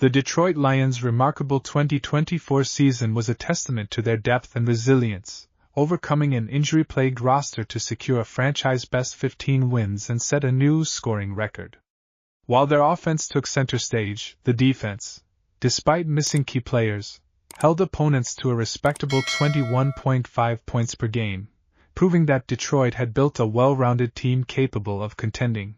The Detroit Lions' remarkable 2024 season was a testament to their depth and resilience, overcoming an injury-plagued roster to secure a franchise-best 15 wins and set a new scoring record. While their offense took center stage, the defense, despite missing key players, held opponents to a respectable 21.5 points per game, proving that Detroit had built a well-rounded team capable of contending.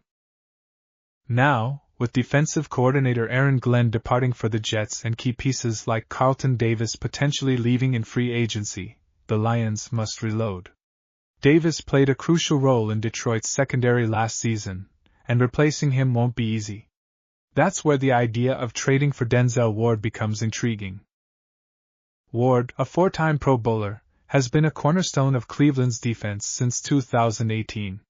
Now, with defensive coordinator Aaron Glenn departing for the Jets and key pieces like Carlton Davis potentially leaving in free agency, the Lions must reload. Davis played a crucial role in Detroit's secondary last season, and replacing him won't be easy. That's where the idea of trading for Denzel Ward becomes intriguing. Ward, a four-time Pro Bowler, has been a cornerstone of Cleveland's defense since 2018.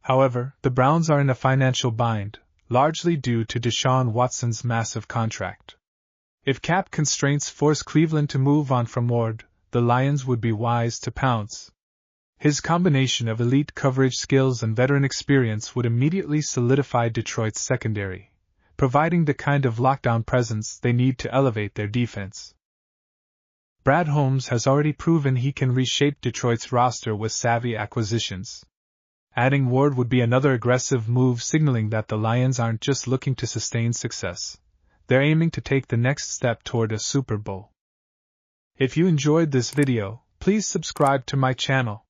However, the Browns are in a financial bind, largely due to Deshaun Watson's massive contract. If cap constraints force Cleveland to move on from Ward, the Lions would be wise to pounce. His combination of elite coverage skills and veteran experience would immediately solidify Detroit's secondary, providing the kind of lockdown presence they need to elevate their defense. Brad Holmes has already proven he can reshape Detroit's roster with savvy acquisitions. Adding Ward would be another aggressive move, signaling that the Lions aren't just looking to sustain success, they're aiming to take the next step toward a Super Bowl. If you enjoyed this video, please subscribe to my channel.